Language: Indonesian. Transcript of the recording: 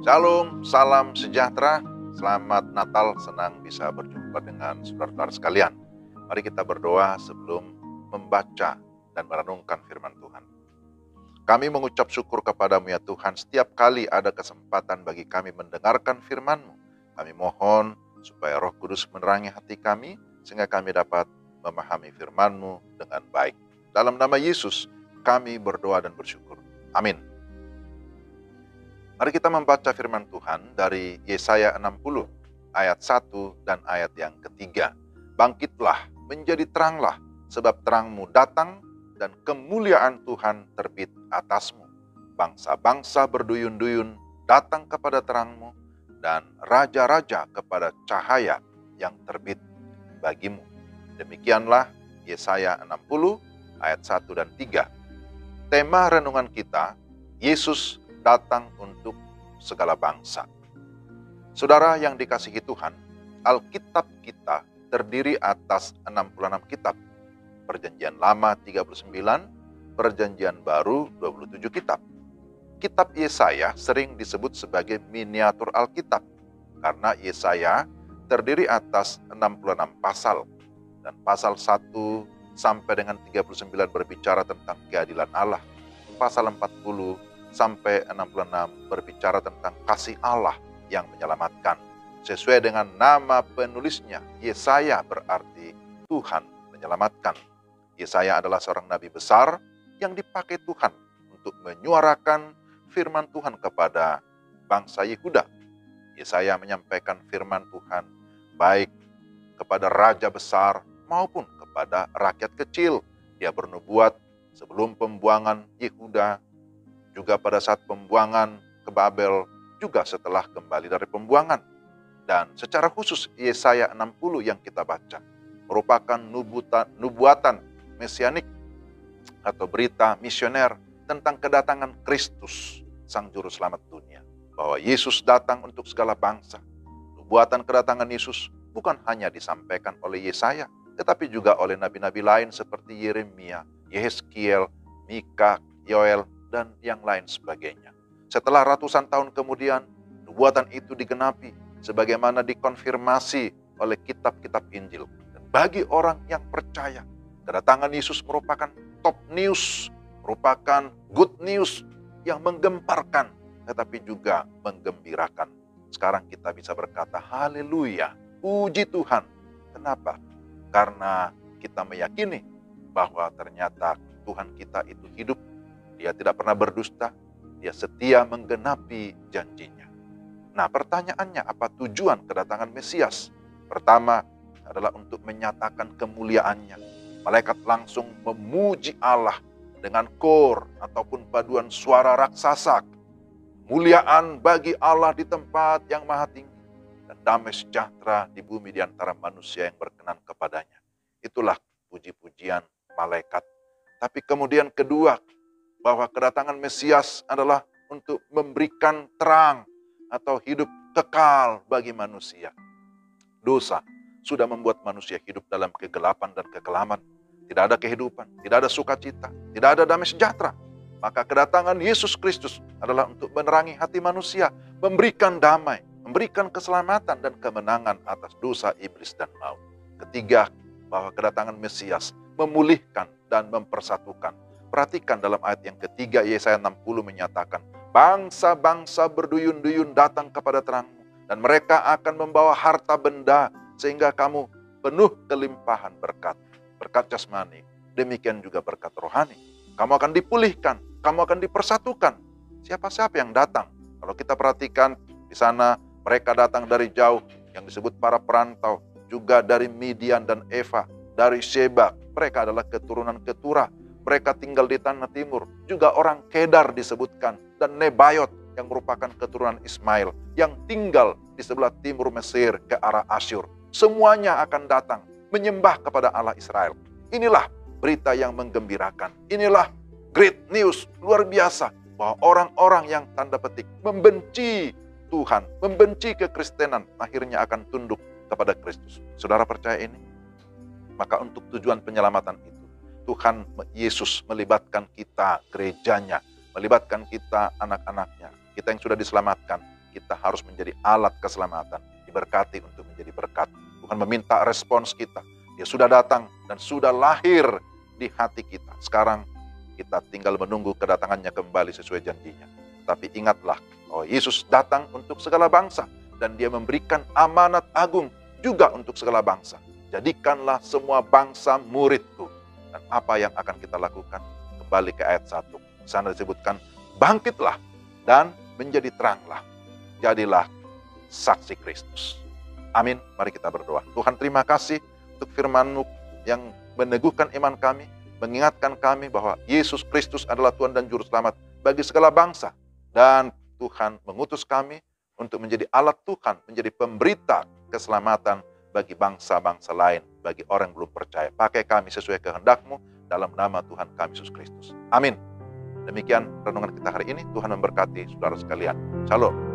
Shalom, salam sejahtera, selamat Natal, senang bisa berjumpa dengan saudara-saudara sekalian. Mari kita berdoa sebelum membaca dan merenungkan firman Tuhan. Kami mengucap syukur kepadamu ya Tuhan, setiap kali ada kesempatan bagi kami mendengarkan firman-Mu. Kami mohon supaya Roh Kudus menerangi hati kami, sehingga kami dapat memahami firman-Mu dengan baik. Dalam nama Yesus, kami berdoa dan bersyukur. Amin. Mari kita membaca firman Tuhan dari Yesaya 60 ayat 1 dan ayat yang ketiga. Bangkitlah, menjadi teranglah, sebab terangmu datang dan kemuliaan Tuhan terbit atasmu. Bangsa-bangsa berduyun-duyun datang kepada terangmu dan raja-raja kepada cahaya yang terbit bagimu. Demikianlah Yesaya 60 ayat 1 dan 3. Tema renungan kita, Yesus datang untuk segala bangsa. Saudara yang dikasihi Tuhan, Alkitab kita terdiri atas 66 kitab. Perjanjian Lama 39, Perjanjian Baru 27 kitab. Kitab Yesaya sering disebut sebagai miniatur Alkitab karena Yesaya terdiri atas 66 pasal. Dan pasal 1 sampai dengan 39 berbicara tentang keadilan Allah. Pasal 40 sampai 66 berbicara tentang kasih Allah yang menyelamatkan. Sesuai dengan nama penulisnya, Yesaya berarti Tuhan menyelamatkan. Yesaya adalah seorang nabi besar yang dipakai Tuhan untuk menyuarakan firman Tuhan kepada bangsa Yehuda. Yesaya menyampaikan firman Tuhan baik kepada raja besar maupun kepada rakyat kecil. Dia bernubuat sebelum pembuangan Yehuda, juga pada saat pembuangan ke Babel, juga setelah kembali dari pembuangan. Dan secara khusus Yesaya 60 yang kita baca merupakan nubuatan mesianik atau berita misioner tentang kedatangan Kristus, Sang Juru Selamat dunia. Bahwa Yesus datang untuk segala bangsa. Nubuatan kedatangan Yesus bukan hanya disampaikan oleh Yesaya, tetapi juga oleh nabi-nabi lain seperti Yeremia, Yehezkiel, Mika, Yoel, dan yang lain sebagainya. Setelah ratusan tahun kemudian, nubuatan itu digenapi sebagaimana dikonfirmasi oleh kitab-kitab Injil. Dan bagi orang yang percaya, kedatangan Yesus merupakan top news, merupakan good news yang menggemparkan, tetapi juga menggembirakan. Sekarang kita bisa berkata, haleluya, puji Tuhan. Kenapa? Karena kita meyakini bahwa ternyata Tuhan kita itu hidup. Dia tidak pernah berdusta, dia setia menggenapi janjinya. Nah, pertanyaannya apa tujuan kedatangan Mesias? Pertama adalah untuk menyatakan kemuliaannya. Malaikat langsung memuji Allah dengan kor ataupun paduan suara raksasa. Kemuliaan bagi Allah di tempat yang maha tinggi dan damai sejahtera di bumi di antara manusia yang berkenan kepadanya. Itulah puji-pujian malaikat. Tapi kemudian kedua, bahwa kedatangan Mesias adalah untuk memberikan terang atau hidup kekal bagi manusia. Dosa sudah membuat manusia hidup dalam kegelapan dan kekelaman. Tidak ada kehidupan, tidak ada sukacita, tidak ada damai sejahtera. Maka kedatangan Yesus Kristus adalah untuk menerangi hati manusia, memberikan damai, memberikan keselamatan dan kemenangan atas dosa iblis dan maut. Ketiga, bahwa kedatangan Mesias memulihkan dan mempersatukan. Perhatikan dalam ayat yang ketiga, Yesaya 60 menyatakan, bangsa-bangsa berduyun-duyun datang kepada terangmu, dan mereka akan membawa harta benda, sehingga kamu penuh kelimpahan berkat. Berkat jasmani, demikian juga berkat rohani. Kamu akan dipulihkan, kamu akan dipersatukan. Siapa-siapa yang datang? Kalau kita perhatikan, di sana mereka datang dari jauh, yang disebut para perantau, juga dari Midian dan Eva, dari Sheba. Mereka adalah keturunan Ketura. Mereka tinggal di tanah timur. Juga orang Kedar disebutkan. Dan Nebayot yang merupakan keturunan Ismail. Yang tinggal di sebelah timur Mesir ke arah Asyur. Semuanya akan datang menyembah kepada Allah Israel. Inilah berita yang menggembirakan. Inilah great news, luar biasa. Bahwa orang-orang yang tanda petik membenci Tuhan, membenci kekristenan, akhirnya akan tunduk kepada Kristus. Saudara percaya ini? Maka untuk tujuan penyelamatan itu, Tuhan Yesus melibatkan kita, gerejanya, melibatkan kita anak-anaknya, kita yang sudah diselamatkan, kita harus menjadi alat keselamatan, diberkati untuk menjadi berkat. Tuhan meminta respons kita. Dia sudah datang dan sudah lahir di hati kita. Sekarang kita tinggal menunggu kedatangannya kembali sesuai janjinya. Tapi ingatlah, oh Yesus datang untuk segala bangsa dan dia memberikan amanat agung juga untuk segala bangsa. Jadikanlah semua bangsa muridku. Dan apa yang akan kita lakukan? Kembali ke ayat 1. Di sana disebutkan, bangkitlah dan menjadi teranglah. Jadilah saksi Kristus. Amin. Mari kita berdoa. Tuhan, terima kasih untuk firman-Mu yang meneguhkan iman kami, mengingatkan kami bahwa Yesus Kristus adalah Tuhan dan Juru Selamat bagi segala bangsa. Dan Tuhan mengutus kami untuk menjadi alat Tuhan, menjadi pemberita keselamatan bagi bangsa-bangsa lain, bagi orang yang belum percaya. Pakai kami sesuai kehendak-Mu dalam nama Tuhan kami Yesus Kristus. Amin. Demikian renungan kita hari ini. Tuhan memberkati saudara sekalian. Shalom.